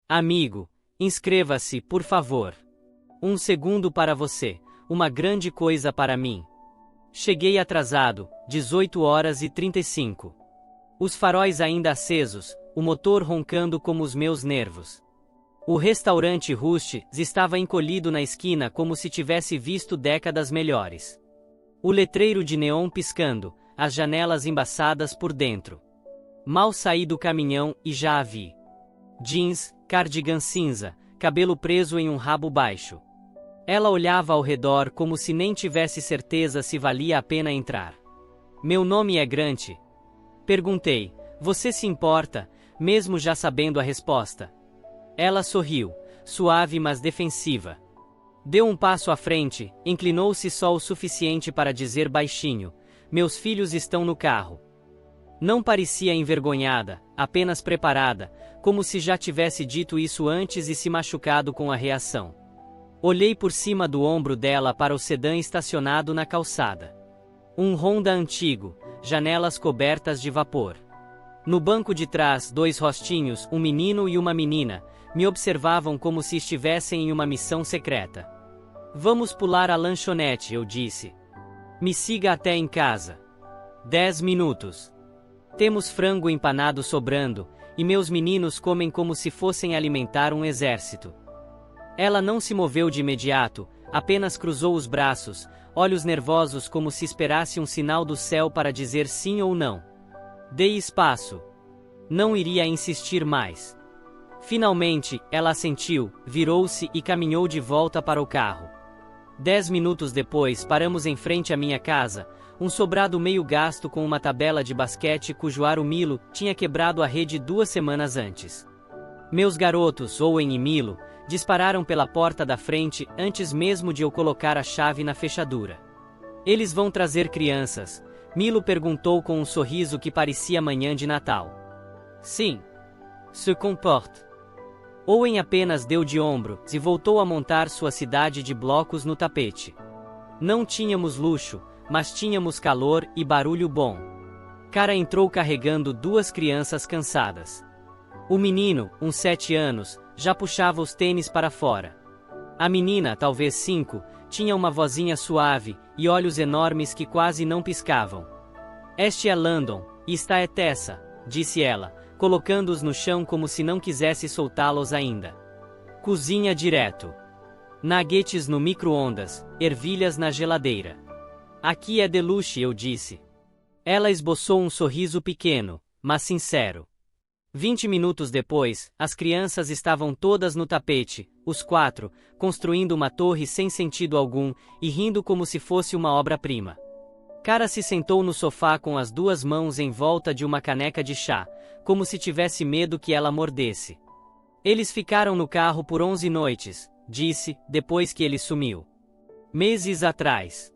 Amigo, inscreva-se, por favor. Um segundo para você, uma grande coisa para mim. Cheguei atrasado, 18h35. Os faróis ainda acesos, o motor roncando como os meus nervos. O restaurante Rust's estava encolhido na esquina como se tivesse visto décadas melhores. O letreiro de neon piscando, as janelas embaçadas por dentro. Mal saí do caminhão e já a vi. Jeans, cardigan cinza, cabelo preso em um rabo baixo. Ela olhava ao redor como se nem tivesse certeza se valia a pena entrar. Meu nome é Grant? Perguntei. Você se importa, mesmo já sabendo a resposta? Ela sorriu, suave mas defensiva. Deu um passo à frente, inclinou-se só o suficiente para dizer baixinho: meus filhos estão no carro. Não parecia envergonhada, apenas preparada, como se já tivesse dito isso antes e se machucado com a reação. Olhei por cima do ombro dela para o sedã estacionado na calçada. Um Honda antigo, janelas cobertas de vapor. No banco de trás, dois rostinhos, um menino e uma menina, me observavam como se estivessem em uma missão secreta. Vamos pular a lanchonete, eu disse. Me siga até em casa. 10 minutos. Temos frango empanado sobrando, e meus meninos comem como se fossem alimentar um exército. Ela não se moveu de imediato, apenas cruzou os braços, olhos nervosos como se esperasse um sinal do céu para dizer sim ou não. Dei espaço. Não iria insistir mais. Finalmente, ela assentiu, virou-se e caminhou de volta para o carro. 10 minutos depois, paramos em frente à minha casa, um sobrado meio gasto com uma tabela de basquete cujo aro Milo tinha quebrado a rede 2 semanas antes. Meus garotos, Owen e Milo, dispararam pela porta da frente antes mesmo de eu colocar a chave na fechadura. Eles vão trazer crianças? Milo perguntou com um sorriso que parecia manhã de Natal. Sim. Se comporte. Owen apenas deu de ombros e voltou a montar sua cidade de blocos no tapete. Não tínhamos luxo, mas tínhamos calor e barulho bom. Cara entrou carregando 2 crianças cansadas. O menino, uns 7 anos, já puxava os tênis para fora. A menina, talvez 5, tinha uma vozinha suave e olhos enormes que quase não piscavam. Este é Landon, e esta é Tessa, disse ela, colocando-os no chão como se não quisesse soltá-los ainda. Cozinha direto. Nuggets no micro-ondas, ervilhas na geladeira. Aqui é deluxe, eu disse. Ela esboçou um sorriso pequeno, mas sincero. 20 minutos depois, as crianças estavam todas no tapete, os 4, construindo uma torre sem sentido algum, e rindo como se fosse uma obra-prima. Cara se sentou no sofá com as 2 mãos em volta de uma caneca de chá, como se tivesse medo que ela mordesse. Eles ficaram no carro por 11 noites, disse, depois que ele sumiu. Meses atrás.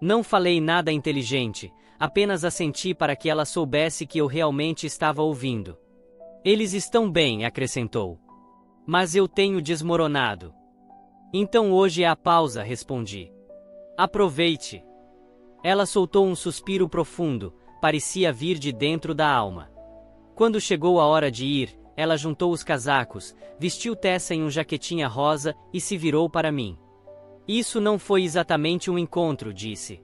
Não falei nada inteligente, apenas assenti para que ela soubesse que eu realmente estava ouvindo. Eles estão bem, acrescentou. Mas eu tenho desmoronado. Então hoje é a pausa, respondi. Aproveite. Ela soltou um suspiro profundo, parecia vir de dentro da alma. Quando chegou a hora de ir, ela juntou os casacos, vestiu Tessa em um jaquetinha rosa e se virou para mim. Isso não foi exatamente um encontro, disse.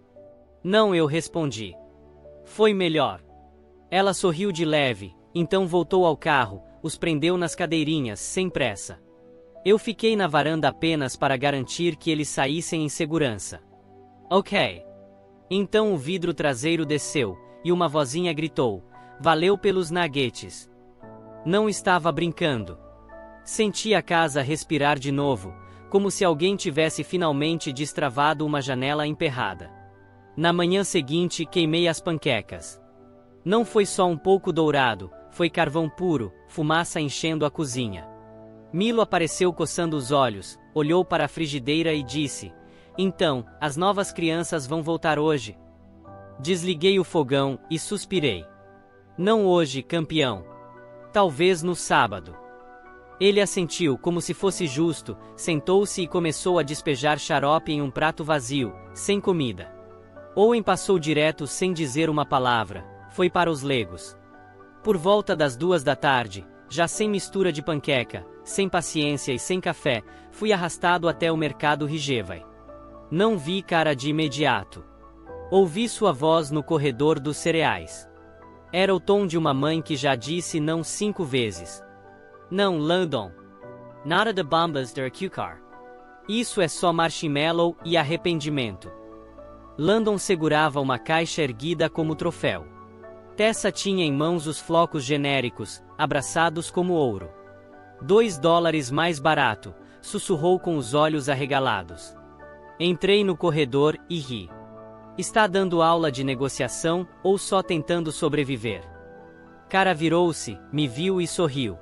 Não, eu respondi. Foi melhor. Ela sorriu de leve, então voltou ao carro, os prendeu nas cadeirinhas, sem pressa. Eu fiquei na varanda apenas para garantir que eles saíssem em segurança. Ok. Então o vidro traseiro desceu, e uma vozinha gritou, valeu pelos nuggets. Não estava brincando. Senti a casa respirar de novo, como se alguém tivesse finalmente destravado uma janela emperrada. Na manhã seguinte queimei as panquecas. Não foi só um pouco dourado, foi carvão puro, fumaça enchendo a cozinha. Milo apareceu coçando os olhos, olhou para a frigideira e disse, então, as novas crianças vão voltar hoje. Desliguei o fogão e suspirei. Não hoje, campeão. Talvez no sábado. Ele assentiu como se fosse justo, sentou-se e começou a despejar xarope em um prato vazio, sem comida. Owen passou direto sem dizer uma palavra, foi para os legos. Por volta das 2 da tarde, já sem mistura de panqueca, sem paciência e sem café, fui arrastado até o mercado Rijevai. Não vi cara de imediato. Ouvi sua voz no corredor dos cereais. Era o tom de uma mãe que já disse não 5 vezes. Não, Landon. Nada de bombas der Kukar. Isso é só marshmallow e arrependimento. Landon segurava uma caixa erguida como troféu. Tessa tinha em mãos os flocos genéricos, abraçados como ouro. $2 mais barato, sussurrou com os olhos arregalados. Entrei no corredor e ri. Está dando aula de negociação ou só tentando sobreviver? Cara virou-se, me viu e sorriu.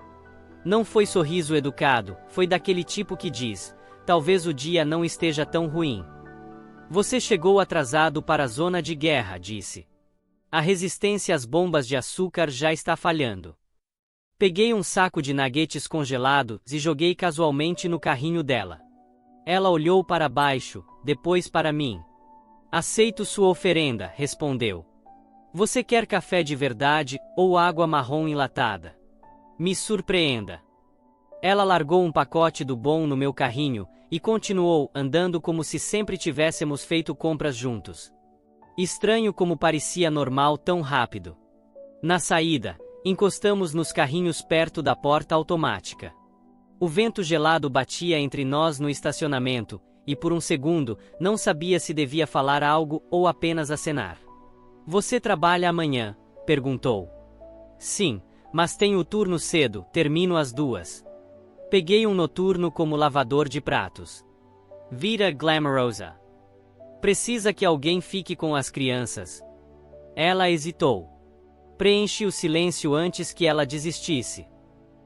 Não foi sorriso educado, foi daquele tipo que diz: talvez o dia não esteja tão ruim. Você chegou atrasado para a zona de guerra, disse. A resistência às bombas de açúcar já está falhando. Peguei um saco de nuggets congelados e joguei casualmente no carrinho dela. Ela olhou para baixo, depois para mim. Aceito sua oferenda, respondeu. Você quer café de verdade ou água marrom enlatada? Me surpreenda. Ela largou um pacote do bom no meu carrinho e continuou andando como se sempre tivéssemos feito compras juntos. Estranho como parecia normal tão rápido. Na saída, encostamos nos carrinhos perto da porta automática. O vento gelado batia entre nós no estacionamento, e por um segundo, não sabia se devia falar algo ou apenas acenar. Você trabalha amanhã? Perguntou. Sim, mas tenho o turno cedo, termino às 2. Peguei um noturno como lavador de pratos. Vida glamourosa. Precisa que alguém fique com as crianças. Ela hesitou. Preenchi o silêncio antes que ela desistisse.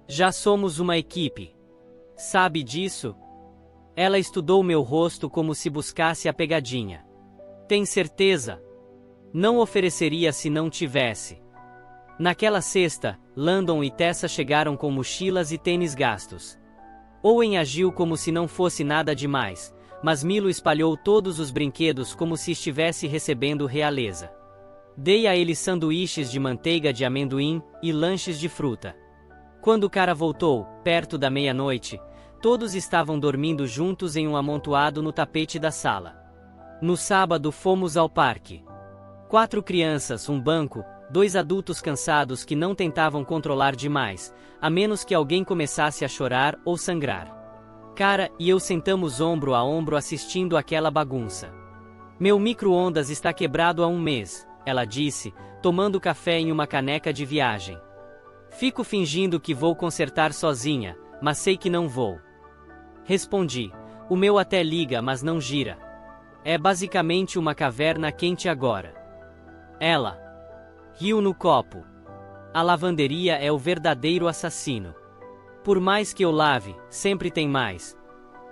Já somos uma equipe. Sabe disso? Ela estudou meu rosto como se buscasse a pegadinha. Tem certeza? Não ofereceria se não tivesse. Naquela sexta, Landon e Tessa chegaram com mochilas e tênis gastos. Owen agiu como se não fosse nada demais, mas Milo espalhou todos os brinquedos como se estivesse recebendo realeza. Dei a ele sanduíches de manteiga de amendoim e lanches de fruta. Quando o cara voltou, perto da meia-noite, todos estavam dormindo juntos em um amontoado no tapete da sala. No sábado fomos ao parque. 4 crianças, um banco, 2 adultos cansados que não tentavam controlar demais, a menos que alguém começasse a chorar ou sangrar. Cara e eu sentamos ombro a ombro assistindo aquela bagunça. Meu micro-ondas está quebrado há 1 mês, ela disse, tomando café em uma caneca de viagem. Fico fingindo que vou consertar sozinha, mas sei que não vou. Respondi, o meu até liga mas não gira. É basicamente uma caverna quente agora. Ela riu no copo. A lavanderia é o verdadeiro assassino. Por mais que eu lave, sempre tem mais.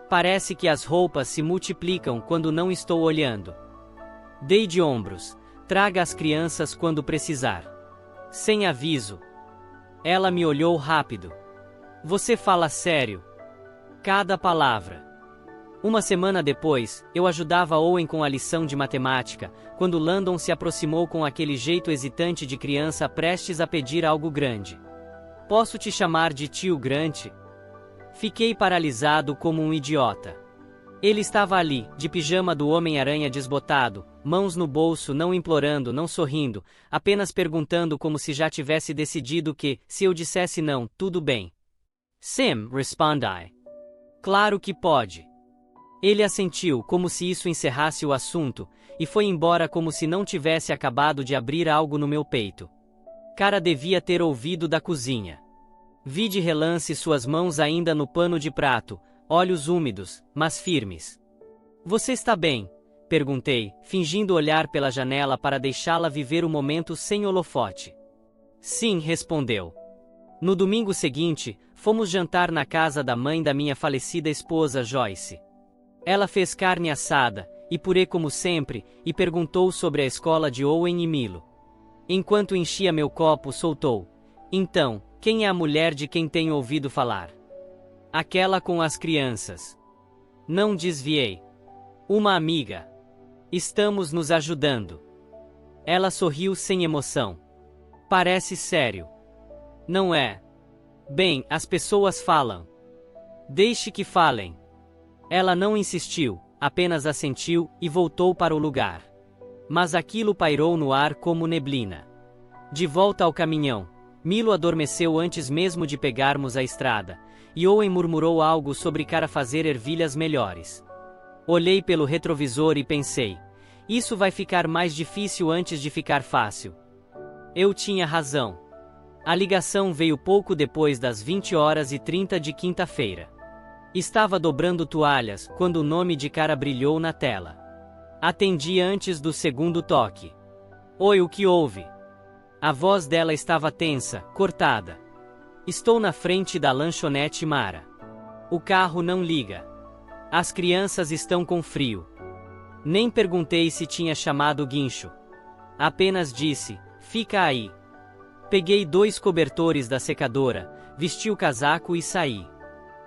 Parece que as roupas se multiplicam quando não estou olhando. Dei de ombros. Traga as crianças quando precisar. Sem aviso. Ela me olhou rápido. Você fala sério? Cada palavra. 1 semana depois, eu ajudava Owen com a lição de matemática, quando Landon se aproximou com aquele jeito hesitante de criança prestes a pedir algo grande. Posso te chamar de tio Grant? Fiquei paralisado como um idiota. Ele estava ali, de pijama do Homem-Aranha desbotado, mãos no bolso, não implorando, não sorrindo, apenas perguntando como se já tivesse decidido que, se eu dissesse não, tudo bem. Sim, respondi. Claro que pode. Ele assentiu como se isso encerrasse o assunto, e foi embora como se não tivesse acabado de abrir algo no meu peito. Cara devia ter ouvido da cozinha. Vi de relance suas mãos ainda no pano de prato, olhos úmidos, mas firmes. Você está bem? Perguntei, fingindo olhar pela janela para deixá-la viver o momento sem holofote. Sim, respondeu. No domingo seguinte, fomos jantar na casa da mãe da minha falecida esposa Joyce. Ela fez carne assada, e purê como sempre, e perguntou sobre a escola de Owen e Milo. Enquanto enchia meu copo, soltou. Então, quem é a mulher de quem tenho ouvido falar? Aquela com as crianças. Não desviei. Uma amiga. Estamos nos ajudando. Ela sorriu sem emoção. Parece sério. Não é? Bem, as pessoas falam. Deixe que falem. Ela não insistiu, apenas assentiu e voltou para o lugar. Mas aquilo pairou no ar como neblina. De volta ao caminhão, Milo adormeceu antes mesmo de pegarmos a estrada, e Owen murmurou algo sobre cara fazer ervilhas melhores. Olhei pelo retrovisor e pensei, isso vai ficar mais difícil antes de ficar fácil. Eu tinha razão. A ligação veio pouco depois das 20h30 de quinta-feira. Estava dobrando toalhas quando o nome de cara brilhou na tela. Atendi antes do segundo toque. Oi, o que houve? A voz dela estava tensa, cortada. Estou na frente da lanchonete Mara. O carro não liga. As crianças estão com frio. Nem perguntei se tinha chamado o guincho. Apenas disse, fica aí. Peguei 2 cobertores da secadora, vesti o casaco e saí.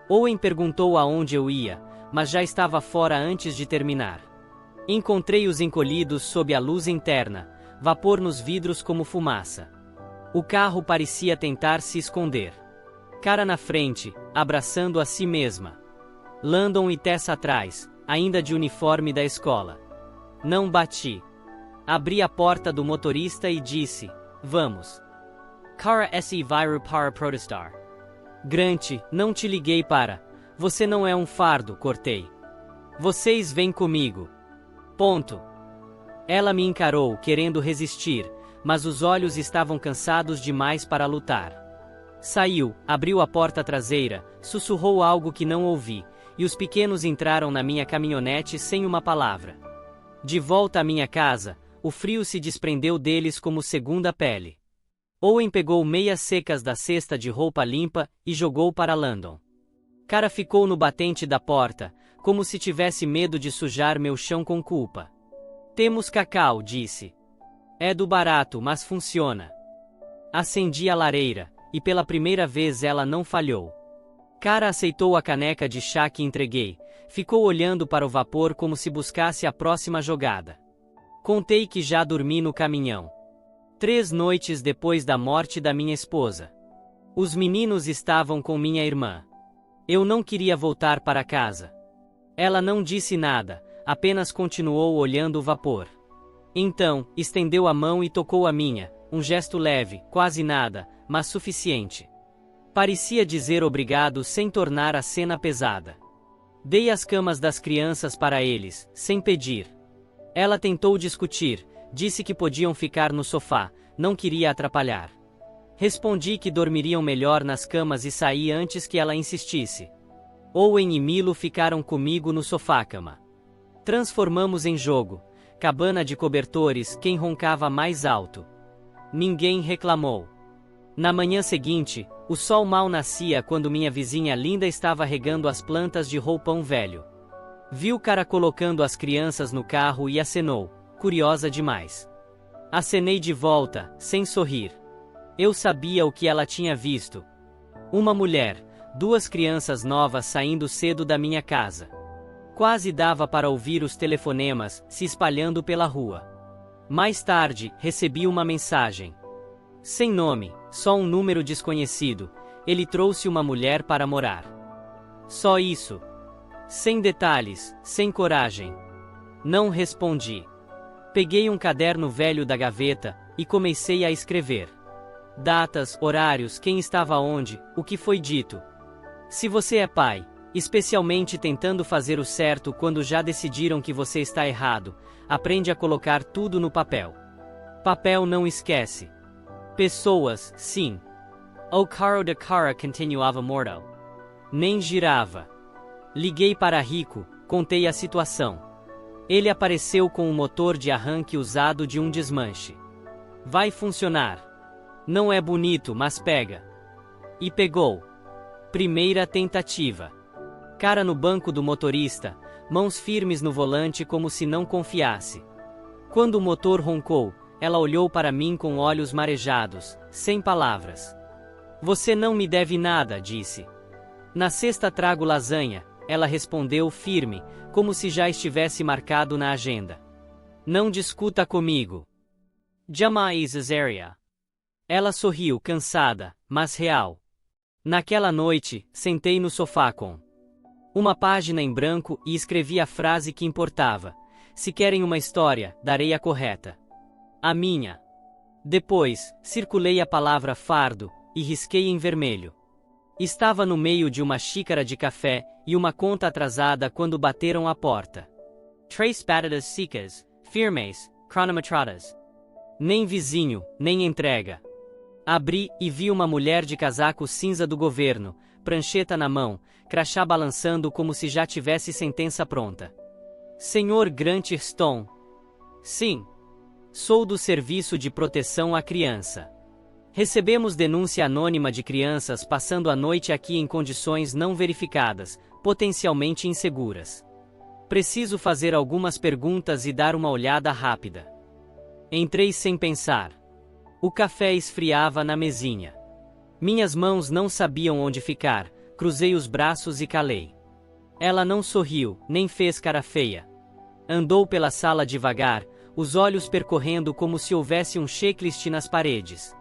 Owen perguntou aonde eu ia, mas já estava fora antes de terminar. Encontrei-os encolhidos sob a luz interna, vapor nos vidros como fumaça. O carro parecia tentar se esconder. Cara na frente, abraçando a si mesma. Landon e Tess atrás, ainda de uniforme da escola. Não bati. Abri a porta do motorista e disse, vamos. Cara se vai para protestar. Grant, não te liguei para. Você não é um fardo, cortei. Vocês vêm comigo. Ponto. Ela me encarou, querendo resistir, mas os olhos estavam cansados demais para lutar. Saiu, abriu a porta traseira, sussurrou algo que não ouvi, e os pequenos entraram na minha caminhonete sem uma palavra. De volta à minha casa, o frio se desprendeu deles como segunda pele. Owen pegou meias secas da cesta de roupa limpa e jogou para Landon. Cara ficou no batente da porta, como se tivesse medo de sujar meu chão com culpa. Temos cacau, disse. É do barato, mas funciona. Acendi a lareira, e pela primeira vez ela não falhou. Cara aceitou a caneca de chá que entreguei, ficou olhando para o vapor como se buscasse a próxima jogada. Contei que já dormi no caminhão. 3 noites depois da morte da minha esposa. Os meninos estavam com minha irmã. Eu não queria voltar para casa. Ela não disse nada, apenas continuou olhando o vapor. Então, estendeu a mão e tocou a minha, um gesto leve, quase nada, mas suficiente. Parecia dizer obrigado sem tornar a cena pesada. Dei as camas das crianças para eles, sem pedir. Ela tentou discutir, disse que podiam ficar no sofá, não queria atrapalhar. Respondi que dormiriam melhor nas camas e saí antes que ela insistisse. Owen e Milo ficaram comigo no sofá-cama. Transformamos em jogo, cabana de cobertores, quem roncava mais alto. Ninguém reclamou. Na manhã seguinte, o sol mal nascia quando minha vizinha linda estava regando as plantas de roupão velho. Viu cara colocando as crianças no carro e acenou, curiosa demais. Acenei de volta, sem sorrir. Eu sabia o que ela tinha visto. Uma mulher, 2 crianças novas saindo cedo da minha casa. Quase dava para ouvir os telefonemas se espalhando pela rua. Mais tarde, recebi uma mensagem. Sem nome, só um número desconhecido, ele trouxe uma mulher para morar. Só isso. Sem detalhes, sem coragem. Não respondi. Peguei um caderno velho da gaveta e comecei a escrever. Datas, horários, quem estava onde, o que foi dito. Se você é pai, especialmente tentando fazer o certo quando já decidiram que você está errado, aprende a colocar tudo no papel. Papel não esquece. Pessoas, sim. O caro de cara continuava morto. Nem girava. Liguei para Rico, contei a situação. Ele apareceu com um motor de arranque usado de um desmanche. Vai funcionar. Não é bonito, mas pega. E pegou. Primeira tentativa. Cara no banco do motorista, mãos firmes no volante como se não confiasse. Quando o motor roncou, ela olhou para mim com olhos marejados, sem palavras. Você não me deve nada, disse. Na sexta trago lasanha, ela respondeu firme, como se já estivesse marcado na agenda. Não discuta comigo. Jamais, Azaria. Ela sorriu, cansada, mas real. Naquela noite, sentei no sofá com Uma página em branco e escrevi a frase que importava. Se querem uma história, darei a correta. A minha. Depois, circulei a palavra fardo e risquei em vermelho. Estava no meio de uma xícara de café e uma conta atrasada quando bateram à porta. Três batatas secas, firmes, cronometradas. Nem vizinho, nem entrega. Abri e vi uma mulher de casaco cinza do governo, prancheta na mão, crachá balançando como se já tivesse sentença pronta. Senhor Grant Stone. Sim. Sou do Serviço de Proteção à Criança. Recebemos denúncia anônima de crianças passando a noite aqui em condições não verificadas, potencialmente inseguras. Preciso fazer algumas perguntas e dar uma olhada rápida. Entrei sem pensar. O café esfriava na mesinha. Minhas mãos não sabiam onde ficar, cruzei os braços e calei. Ela não sorriu, nem fez cara feia. Andou pela sala devagar, os olhos percorrendo como se houvesse um checklist nas paredes.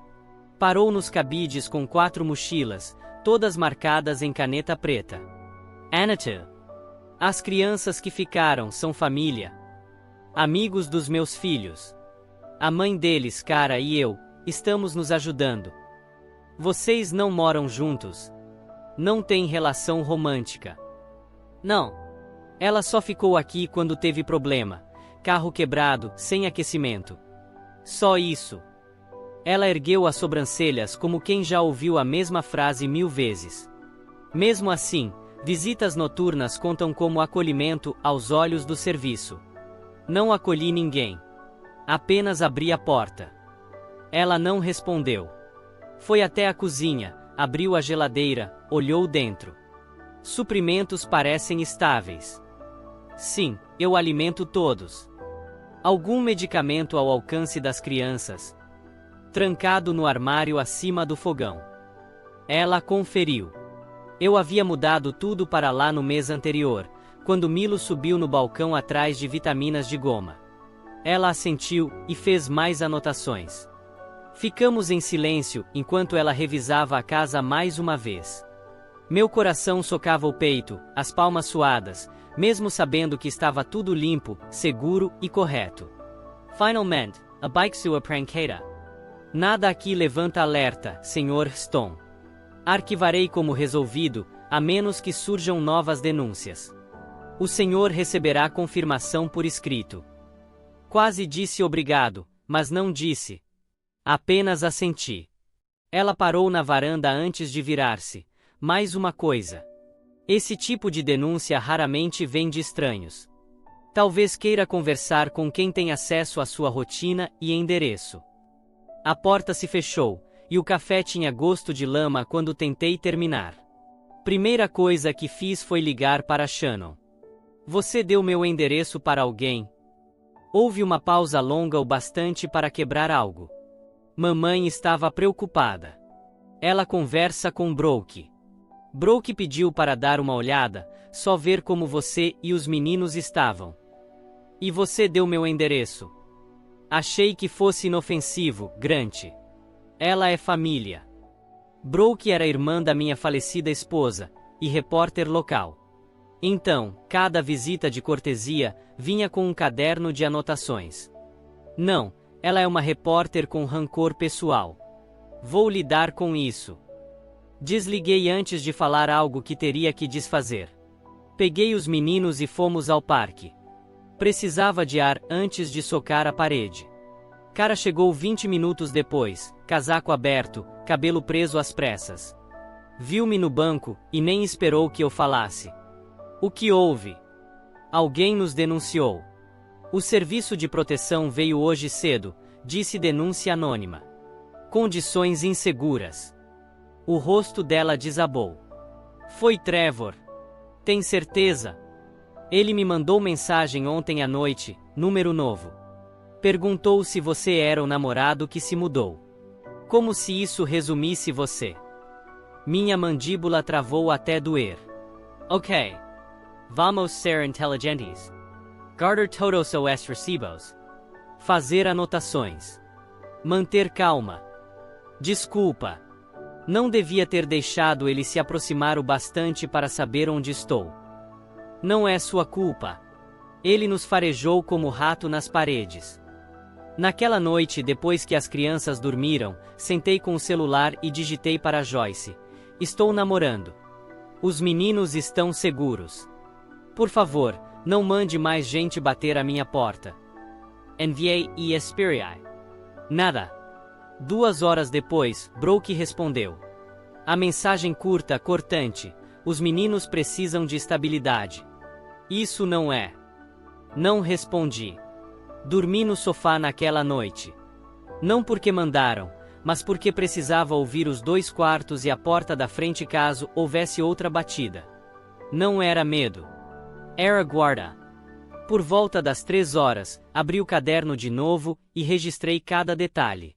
Parou nos cabides com 4 mochilas, todas marcadas em caneta preta. Anatu. As crianças que ficaram são família. Amigos dos meus filhos. A mãe deles, Cara, e eu, estamos nos ajudando. Vocês não moram juntos. Não têm relação romântica. Não. Ela só ficou aqui quando teve problema. Carro quebrado, sem aquecimento. Só isso. Ela ergueu as sobrancelhas como quem já ouviu a mesma frase 1000 vezes. Mesmo assim, visitas noturnas contam como acolhimento aos olhos do serviço. Não acolhi ninguém. Apenas abri a porta. Ela não respondeu. Foi até a cozinha, abriu a geladeira, olhou dentro. Suprimentos parecem estáveis. Sim, eu alimento todos. Algum medicamento ao alcance das crianças. Trancado no armário acima do fogão. Ela conferiu. Eu havia mudado tudo para lá no mês anterior, quando Milo subiu no balcão atrás de vitaminas de goma. Ela assentiu e fez mais anotações. Ficamos em silêncio enquanto ela revisava a casa mais uma vez. Meu coração socava o peito, as palmas suadas, mesmo sabendo que estava tudo limpo, seguro e correto. Finalmente, a bike sua pranqueira. Nada aqui levanta alerta, Sr. Stone. Arquivarei como resolvido, a menos que surjam novas denúncias. O senhor receberá confirmação por escrito. Quase disse obrigado, mas não disse. Apenas assenti. Ela parou na varanda antes de virar-se. Mais uma coisa. Esse tipo de denúncia raramente vem de estranhos. Talvez queira conversar com quem tem acesso à sua rotina e endereço. A porta se fechou, e o café tinha gosto de lama quando tentei terminar. Primeira coisa que fiz foi ligar para Shannon. Você deu meu endereço para alguém? Houve uma pausa longa o bastante para quebrar algo. Mamãe estava preocupada. Ela conversa com Brooke. Brooke pediu para dar uma olhada, só ver como você e os meninos estavam. E você deu meu endereço. Achei que fosse inofensivo, Grant. Ela é família. Brooke era irmã da minha falecida esposa, e repórter local. Então, cada visita de cortesia vinha com um caderno de anotações. Não, ela é uma repórter com rancor pessoal. Vou lidar com isso. Desliguei antes de falar algo que teria que desfazer. Peguei os meninos e fomos ao parque. Precisava de ar antes de socar a parede. Cara chegou 20 minutos depois, casaco aberto, cabelo preso às pressas. Viu-me no banco e nem esperou que eu falasse. O que houve? Alguém nos denunciou. O serviço de proteção veio hoje cedo, disse denúncia anônima. Condições inseguras. O rosto dela desabou. Foi Trevor. Tem certeza? Ele me mandou mensagem ontem à noite, número novo. Perguntou se você era o namorado que se mudou. Como se isso resumisse você. Minha mandíbula travou até doer. Ok. Vamos ser inteligentes. Guardar todos os recibos. Fazer anotações. Manter calma. Desculpa. Não devia ter deixado ele se aproximar o bastante para saber onde estou. Não é sua culpa. Ele nos farejou como rato nas paredes. Naquela noite, depois que as crianças dormiram, sentei com o celular e digitei para Joyce: estou namorando. Os meninos estão seguros. Por favor, não mande mais gente bater à minha porta. Enviei e esperei. Nada. 2 horas depois, Brooke respondeu. A mensagem curta, cortante: os meninos precisam de estabilidade. Isso não é. Não respondi. Dormi no sofá naquela noite. Não porque mandaram, mas porque precisava ouvir os 2 quartos e a porta da frente caso houvesse outra batida. Não era medo. Era guarda. Por volta das 3 horas, abri o caderno de novo e registrei cada detalhe.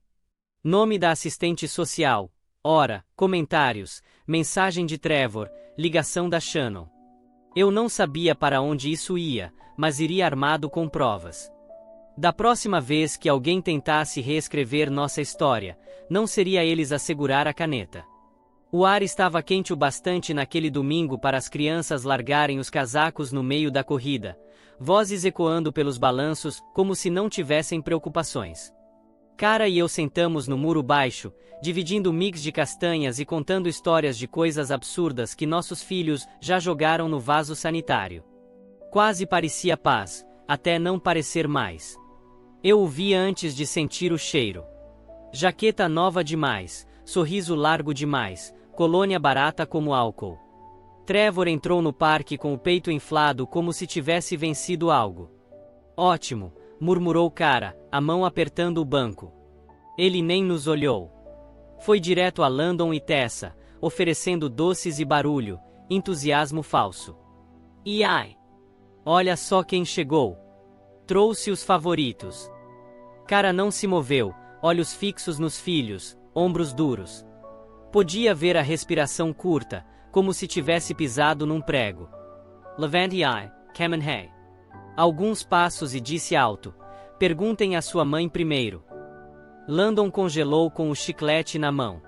Nome da assistente social, hora, comentários, mensagem de Trevor, ligação da Shannon. Eu não sabia para onde isso ia, mas iria armado com provas. Da próxima vez que alguém tentasse reescrever nossa história, não seria eles a segurar a caneta. O ar estava quente o bastante naquele domingo para as crianças largarem os casacos no meio da corrida, vozes ecoando pelos balanços como se não tivessem preocupações. Cara e eu sentamos no muro baixo, dividindo mix de castanhas e contando histórias de coisas absurdas que nossos filhos já jogaram no vaso sanitário. Quase parecia paz, até não parecer mais. Eu o via antes de sentir o cheiro. Jaqueta nova demais, sorriso largo demais, colônia barata como álcool. Trevor entrou no parque com o peito inflado como se tivesse vencido algo. Ótimo, murmurou Cara, a mão apertando o banco. Ele nem nos olhou. Foi direto a Landon e Tessa, oferecendo doces e barulho, entusiasmo falso. E ai! Olha só quem chegou. Trouxe os favoritos. Cara não se moveu, olhos fixos nos filhos, ombros duros. Podia ver a respiração curta, como se tivesse pisado num prego. Levante-ai, Kamen-hei. Alguns passos e disse alto: perguntem à sua mãe primeiro. Landon congelou com o chiclete na mão.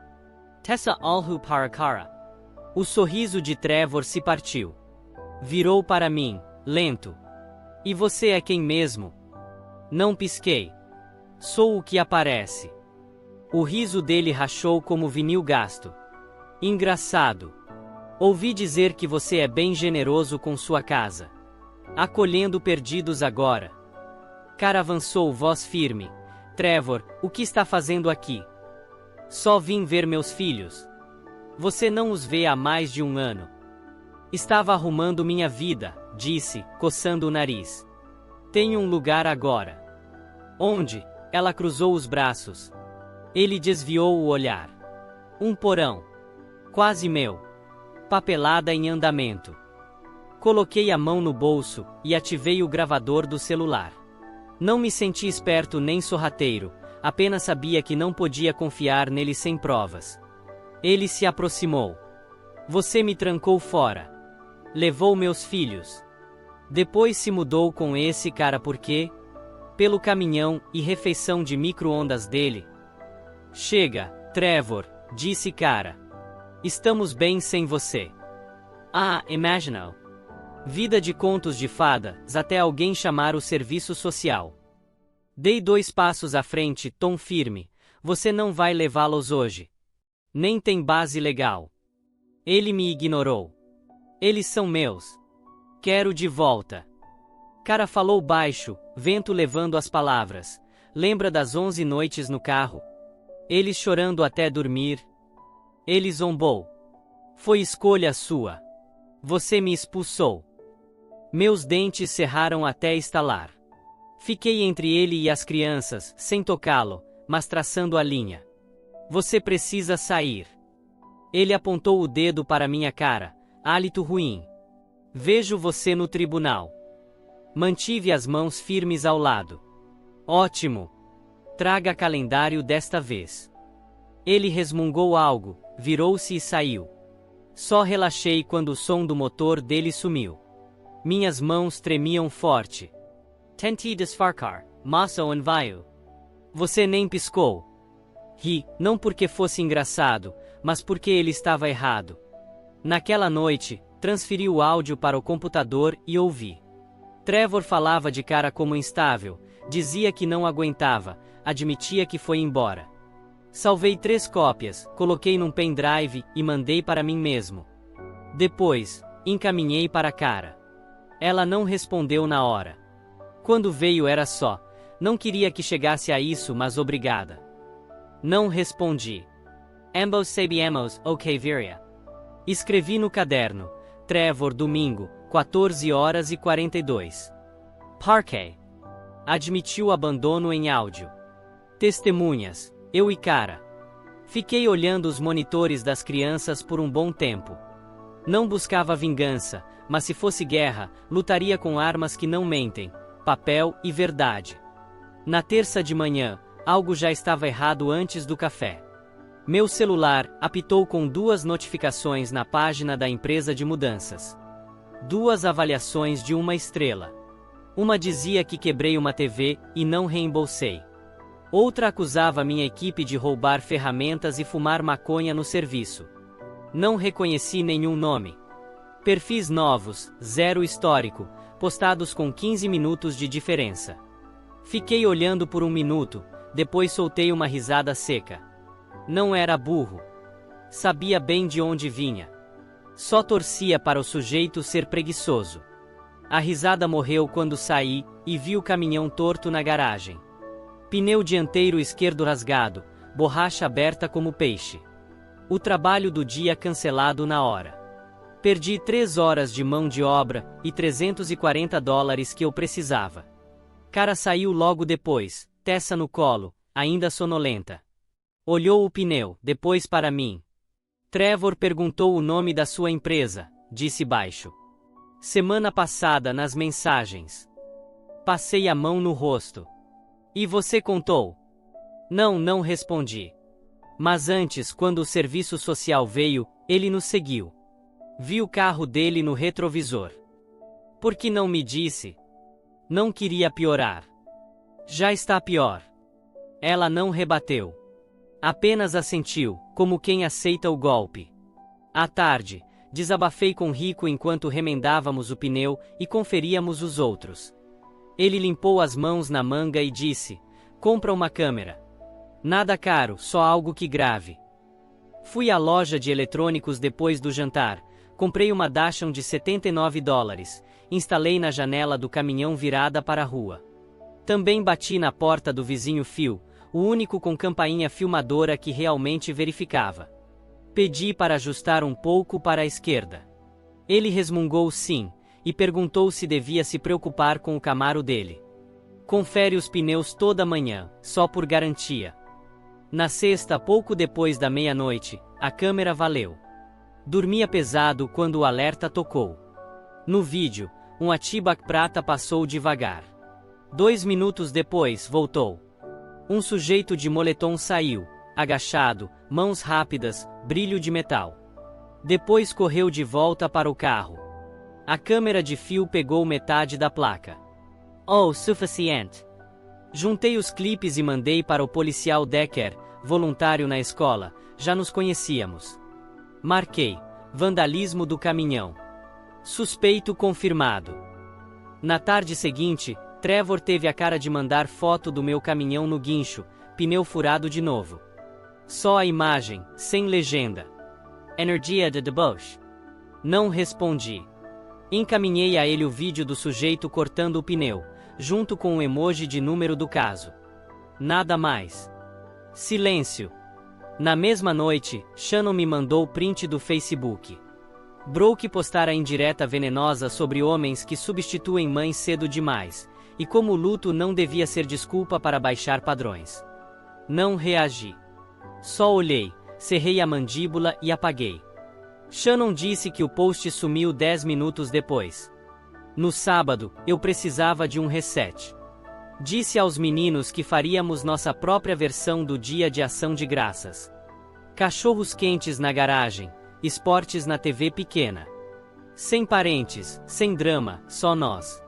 Tessa olhou para Cara. O sorriso de Trevor se partiu. Virou para mim, lento. E você é quem mesmo? Não pisquei. Sou o que aparece. O riso dele rachou como vinil gasto. Engraçado. Ouvi dizer que você é bem generoso com sua casa. Acolhendo perdidos agora. Cara avançou, voz firme. Trevor, o que está fazendo aqui? Só vim ver meus filhos. Você não os vê há mais de 1 ano. Estava arrumando minha vida, disse, coçando o nariz. Tenho um lugar agora. Onde? Ela cruzou os braços. Ele desviou o olhar. Um porão. Quase meu. Papelada em andamento. Coloquei a mão no bolso e ativei o gravador do celular. Não me senti esperto nem sorrateiro, apenas sabia que não podia confiar nele sem provas. Ele se aproximou. Você me trancou fora. Levou meus filhos. Depois se mudou com esse cara por quê? Pelo caminhão e refeição de micro-ondas dele. Chega, Trevor, disse Cara. Estamos bem sem você. Ah, imaginal. Vida de contos de fadas até alguém chamar o serviço social. Dei 2 passos à frente, tom firme. Você não vai levá-los hoje. Nem tem base legal. Ele me ignorou. Eles são meus. Quero de volta. Cara falou baixo, vento levando as palavras. Lembra das 11 noites no carro? Eles chorando até dormir. Ele zombou. Foi escolha sua. Você me expulsou. Meus dentes cerraram até estalar. Fiquei entre ele e as crianças, sem tocá-lo, mas traçando a linha. Você precisa sair. Ele apontou o dedo para minha cara, hálito ruim. Vejo você no tribunal. Mantive as mãos firmes ao lado. Ótimo. Traga calendário desta vez. Ele resmungou algo, virou-se e saiu. Só relaxei quando o som do motor dele sumiu. Minhas mãos tremiam forte. Tentei disfarçar, mas o envio. Você nem piscou. Ri, não porque fosse engraçado, mas porque ele estava errado. Naquela noite, transferi o áudio para o computador e ouvi. Trevor falava de cara como instável, dizia que não aguentava, admitia que foi embora. Salvei 3 cópias, coloquei num pendrive e mandei para mim mesmo. Depois, encaminhei para Cara. Ela não respondeu na hora. Quando veio era só, não queria que chegasse a isso, mas obrigada. Não respondi. Ambos sabemos, ok viria. Escrevi no caderno, Trevor domingo, 14h42. Parquet. Admitiu abandono em áudio. Testemunhas, eu e Cara. Fiquei olhando os monitores das crianças por um bom tempo. Não buscava vingança, mas se fosse guerra, lutaria com armas que não mentem, papel e verdade. Na terça de manhã, algo já estava errado antes do café. Meu celular apitou com 2 notificações na página da empresa de mudanças. 2 avaliações de 1 estrela. Uma dizia que quebrei uma TV e não reembolsei. Outra acusava minha equipe de roubar ferramentas e fumar maconha no serviço. Não reconheci nenhum nome. Perfis novos, 0 histórico, postados com 15 minutos de diferença. Fiquei olhando por 1 minuto, depois soltei uma risada seca. Não era burro. Sabia bem de onde vinha. Só torcia para o sujeito ser preguiçoso. A risada morreu quando saí e vi o caminhão torto na garagem. Pneu dianteiro esquerdo rasgado, borracha aberta como peixe. O trabalho do dia cancelado na hora. Perdi 3 horas de mão de obra e $340 que eu precisava. Cara saiu logo depois, Tessa no colo, ainda sonolenta. Olhou o pneu, depois para mim. Trevor perguntou o nome da sua empresa, disse baixo. Semana passada nas mensagens. Passei a mão no rosto. E você contou? Não respondi. Mas antes, quando o serviço social veio, ele nos seguiu. Vi o carro dele no retrovisor. Por que não me disse? Não queria piorar. Já está pior. Ela não rebateu. Apenas assentiu, como quem aceita o golpe. À tarde, desabafei com Rico enquanto remendávamos o pneu e conferíamos os outros. Ele limpou as mãos na manga e disse: compra uma câmera. Nada caro, só algo que grave. Fui à loja de eletrônicos depois do jantar, comprei uma Dachshund de $79, instalei na janela do caminhão virada para a rua. Também bati na porta do vizinho Phil, o único com campainha filmadora que realmente verificava. Pedi para ajustar um pouco para a esquerda. Ele resmungou sim, e perguntou se devia se preocupar com o Camaro dele. Confere os pneus toda manhã, só por garantia. Na sexta, pouco depois da meia-noite, a câmera valeu. Dormia pesado quando o alerta tocou. No vídeo, um Atibak prata passou devagar. 2 minutos depois, voltou. Um sujeito de moletom saiu, agachado, mãos rápidas, brilho de metal. Depois correu de volta para o carro. A câmera de fio pegou metade da placa. Oh, suficiente. Juntei os clipes e mandei para o policial Decker, voluntário na escola, já nos conhecíamos. Marquei: vandalismo do caminhão. Suspeito confirmado. Na tarde seguinte, Trevor teve a cara de mandar foto do meu caminhão no guincho, pneu furado de novo. Só a imagem, sem legenda. Energia de deboche. Não respondi. Encaminhei a ele o vídeo do sujeito cortando o pneu, junto com o emoji de número do caso. Nada mais. Silêncio. Na mesma noite, Shannon me mandou o print do Facebook. Broke postara indireta venenosa sobre homens que substituem mães cedo demais, e como o luto não devia ser desculpa para baixar padrões. Não reagi. Só olhei, cerrei a mandíbula e apaguei. Shannon disse que o post sumiu 10 minutos depois. No sábado, eu precisava de um reset. Disse aos meninos que faríamos nossa própria versão do Dia de Ação de Graças. Cachorros quentes na garagem, esportes na TV pequena. Sem parentes, sem drama, só nós.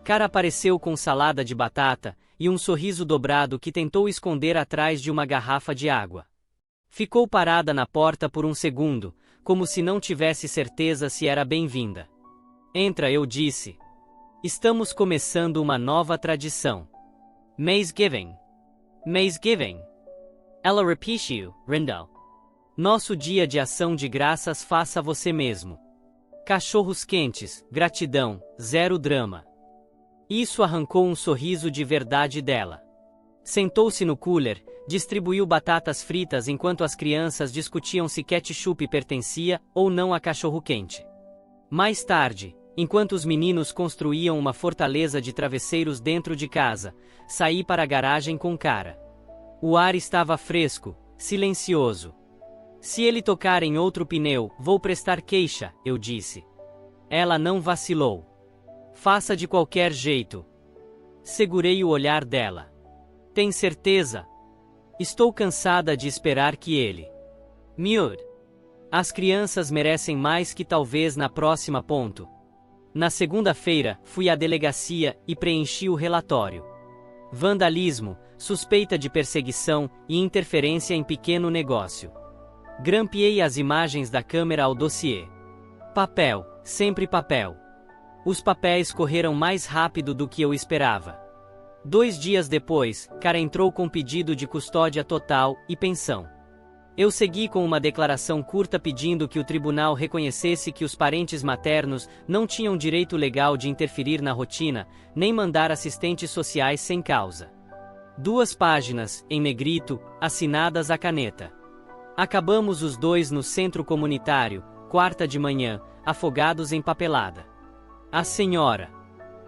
Cara apareceu com salada de batata e um sorriso dobrado que tentou esconder atrás de uma garrafa de água. Ficou parada na porta por um segundo, como se não tivesse certeza se era bem-vinda. Entra, eu disse. Estamos começando uma nova tradição. Thanksgiving. Thanksgiving. Ela repetiu, Rindal. Nosso dia de ação de graças faça você mesmo. Cachorros quentes, gratidão, zero drama. Isso arrancou um sorriso de verdade dela. Sentou-se no cooler, distribuiu batatas fritas enquanto as crianças discutiam se ketchup pertencia ou não a cachorro-quente. Mais tarde, enquanto os meninos construíam uma fortaleza de travesseiros dentro de casa, saí para a garagem com Cara. O ar estava fresco, silencioso. Se ele tocar em outro pneu, vou prestar queixa, eu disse. Ela não vacilou. Faça de qualquer jeito. Segurei o olhar dela. Tem certeza? Estou cansada de esperar que ele. Miud. As crianças merecem mais que talvez na próxima ponto. Na segunda-feira, fui à delegacia e preenchi o relatório. Vandalismo, suspeita de perseguição e interferência em pequeno negócio. Grampeei as imagens da câmera ao dossiê. Papel, sempre papel. Os papéis correram mais rápido do que eu esperava. 2 dias depois, Cara entrou com pedido de custódia total e pensão. Eu segui com uma declaração curta pedindo que o tribunal reconhecesse que os parentes maternos não tinham direito legal de interferir na rotina, nem mandar assistentes sociais sem causa. 2 páginas, em negrito, assinadas à caneta. Acabamos os 2 no centro comunitário, quarta de manhã, afogados em papelada. A senhora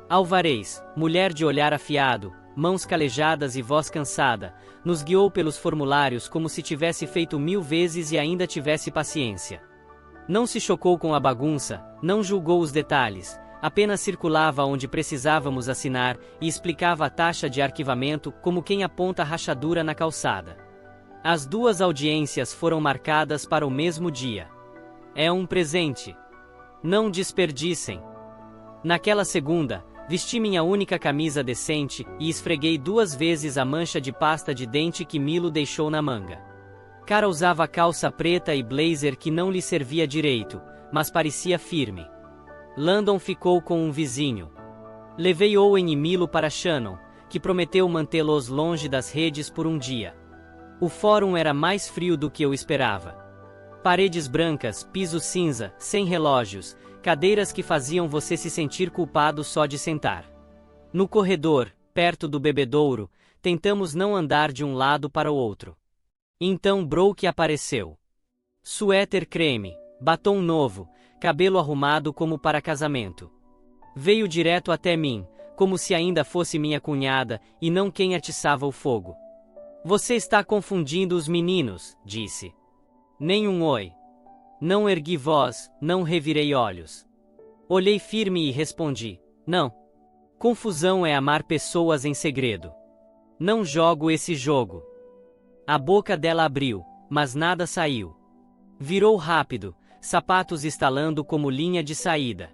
Alvarez, mulher de olhar afiado, mãos calejadas e voz cansada, nos guiou pelos formulários como se tivesse feito 1000 vezes e ainda tivesse paciência. Não se chocou com a bagunça, não julgou os detalhes, apenas circulava onde precisávamos assinar e explicava a taxa de arquivamento como quem aponta a rachadura na calçada. As 2 audiências foram marcadas para o mesmo dia. É um presente. Não desperdicem. Naquela segunda, vesti minha única camisa decente e esfreguei 2 vezes a mancha de pasta de dente que Milo deixou na manga. Cara usava calça preta e blazer que não lhe servia direito, mas parecia firme. Landon ficou com um vizinho. Levei Owen e Milo para Shannon, que prometeu mantê-los longe das redes por um dia. O fórum era mais frio do que eu esperava. Paredes brancas, piso cinza, sem relógios, cadeiras que faziam você se sentir culpado só de sentar. No corredor, perto do bebedouro, tentamos não andar de um lado para o outro. Então Brooke apareceu. Suéter creme, batom novo, cabelo arrumado como para casamento. Veio direto até mim, como se ainda fosse minha cunhada e não quem atiçava o fogo. Você está confundindo os meninos, disse. Nem um oi. Não ergui voz, não revirei olhos. Olhei firme e respondi, não. Confusão é amar pessoas em segredo. Não jogo esse jogo. A boca dela abriu, mas nada saiu. Virou rápido, sapatos estalando como linha de saída.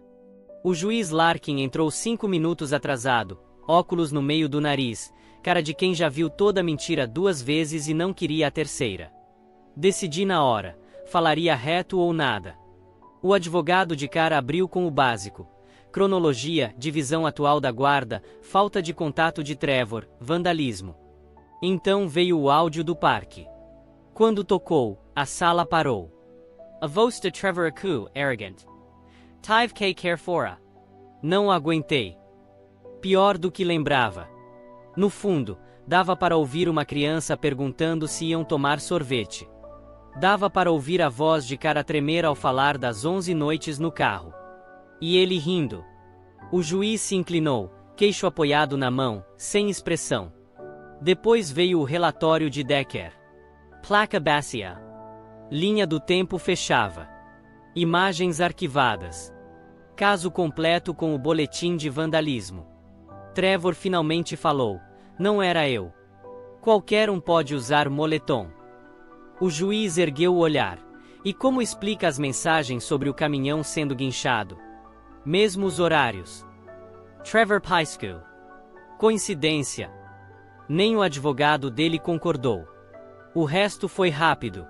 O juiz Larkin entrou 5 minutos atrasado, óculos no meio do nariz, cara de quem já viu toda a mentira 2 vezes e não queria a terceira. Decidi na hora, falaria reto ou nada. O advogado de Cara abriu com o básico. Cronologia, divisão atual da guarda, falta de contato de Trevor, vandalismo. Então veio o áudio do parque. Quando tocou, a sala parou. A voz de Trevor Aku, arrogant. Tive que care fora. Não aguentei. Pior do que lembrava. No fundo, dava para ouvir uma criança perguntando se iam tomar sorvete. Dava para ouvir a voz de Cara tremer ao falar das 11 noites no carro. E ele rindo. O juiz se inclinou, queixo apoiado na mão, sem expressão. Depois veio o relatório de Decker. Placa Bassia. Linha do tempo fechava. Imagens arquivadas. Caso completo com o boletim de vandalismo. Trevor finalmente falou. Não era eu. Qualquer um pode usar moletom. O juiz ergueu o olhar. E como explica as mensagens sobre o caminhão sendo guinchado? Mesmo os horários. Trevor Pisco. Coincidência. Nem o advogado dele concordou. O resto foi rápido.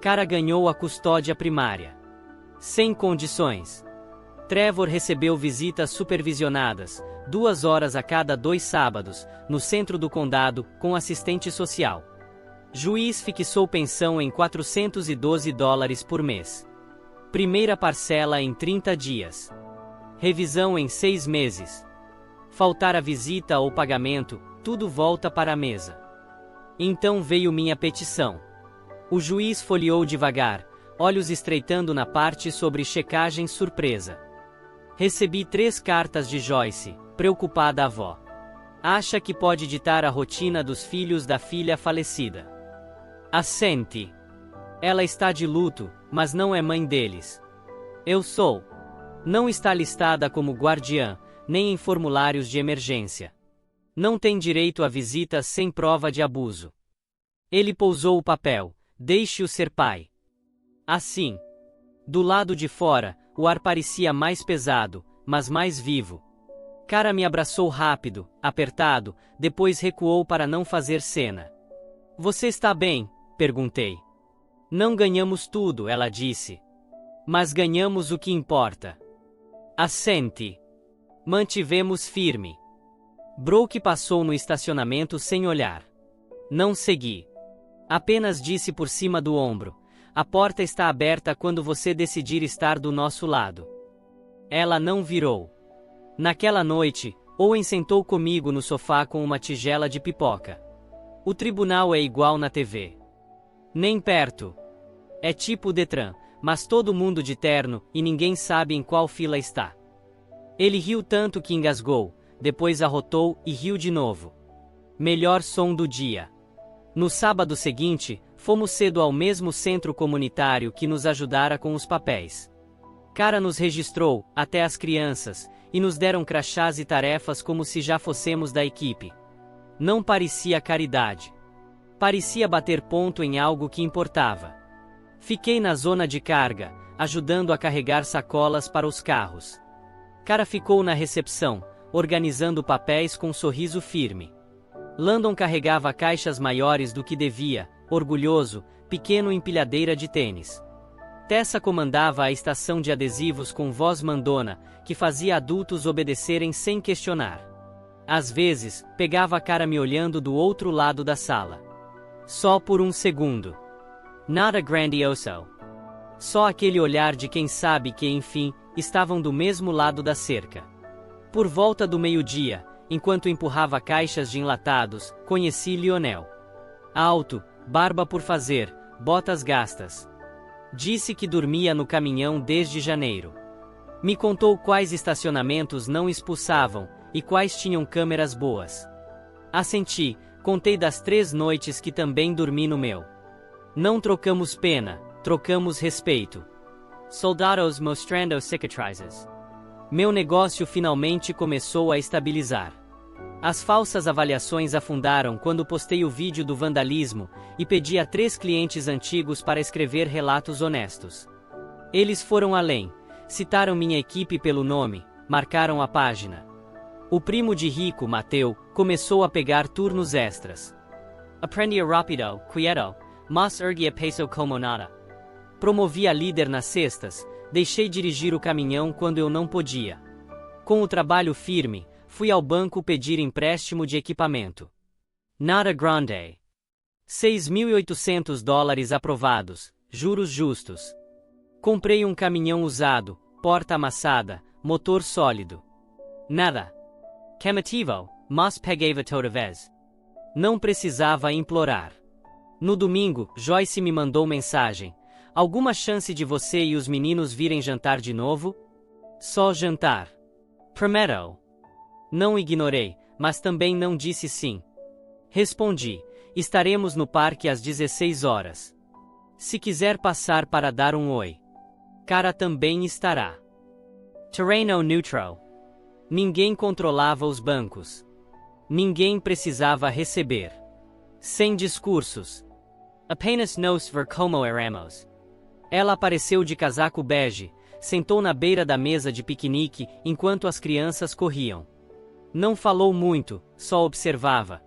Cara ganhou a custódia primária. Sem condições. Trevor recebeu visitas supervisionadas, 2 horas a cada 2 sábados, no centro do condado, com assistente social. Juiz fixou pensão em $412 por mês. Primeira parcela em 30 dias. Revisão em 6 meses. Faltar a visita ou pagamento, tudo volta para a mesa. Então veio minha petição. O juiz folheou devagar, olhos estreitando na parte sobre checagem surpresa. Recebi 3 cartas de Joyce, preocupada avó. Acha que pode ditar a rotina dos filhos da filha falecida. Assente. Ela está de luto, mas não é mãe deles. Eu sou. Não está listada como guardiã, nem em formulários de emergência. Não tem direito a visitas sem prova de abuso. Ele pousou o papel. Deixe-o ser pai. Assim. Do lado de fora, o ar parecia mais pesado, mas mais vivo. Cara me abraçou rápido, apertado, depois recuou para não fazer cena. Você está bem? Perguntei. Não ganhamos tudo, ela disse. Mas ganhamos o que importa. Assente. Mantivemos firme. Brooke passou no estacionamento sem olhar. Não segui. Apenas disse por cima do ombro. A porta está aberta quando você decidir estar do nosso lado. Ela não virou. Naquela noite, Owen sentou comigo no sofá com uma tigela de pipoca. O tribunal é igual na TV. Nem perto. É tipo Detran, mas todo mundo de terno e ninguém sabe em qual fila está. Ele riu tanto que engasgou, depois arrotou e riu de novo. Melhor som do dia. No sábado seguinte, fomos cedo ao mesmo centro comunitário que nos ajudara com os papéis. Cara nos registrou, até as crianças, e nos deram crachás e tarefas como se já fossemos da equipe. Não parecia caridade. Parecia bater ponto em algo que importava. Fiquei na zona de carga, ajudando a carregar sacolas para os carros. Cara ficou na recepção, organizando papéis com um sorriso firme. Landon carregava caixas maiores do que devia, orgulhoso, pequeno empilhadeira de tênis. Tessa comandava a estação de adesivos com voz mandona, que fazia adultos obedecerem sem questionar. Às vezes, pegava a cara me olhando do outro lado da sala. Só por um segundo. Nada grandioso. Só aquele olhar de quem sabe que, enfim, estavam do mesmo lado da cerca. Por volta do meio-dia, enquanto empurrava caixas de enlatados, conheci Lionel. Alto, barba por fazer, botas gastas. Disse que dormia no caminhão desde janeiro. Me contou quais estacionamentos não expulsavam e quais tinham câmeras boas. Assenti, contei das 3 noites que também dormi no meu. Não trocamos pena, trocamos respeito. Soldados mostrando cicatrizes. Meu negócio finalmente começou a estabilizar. As falsas avaliações afundaram quando postei o vídeo do vandalismo e pedi a 3 clientes antigos para escrever relatos honestos. Eles foram além, citaram minha equipe pelo nome, marcaram a página. O primo de Rico, Mateu, começou a pegar turnos extras. Aprendia rápido, quieto, mas erguia peso como nada. Promovi a líder nas sextas, deixei dirigir o caminhão quando eu não podia. Com o trabalho firme, fui ao banco pedir empréstimo de equipamento. Nada grande. $6.800 aprovados, juros justos. Comprei um caminhão usado, porta amassada, motor sólido. Nada. Quemativo, mas pegava toda vez. Não precisava implorar. No domingo, Joyce me mandou mensagem. Alguma chance de você e os meninos virem jantar de novo? Só jantar. Prometo. Não ignorei, mas também não disse sim. Respondi, estaremos no parque às 16 horas. Se quiser passar para dar um oi. Cara também estará. Terreno neutral. Ninguém controlava os bancos. Ninguém precisava receber. Sem discursos. Apenas nos ver como éramos. Ela apareceu de casaco bege, sentou na beira da mesa de piquenique enquanto as crianças corriam. Não falou muito, só observava.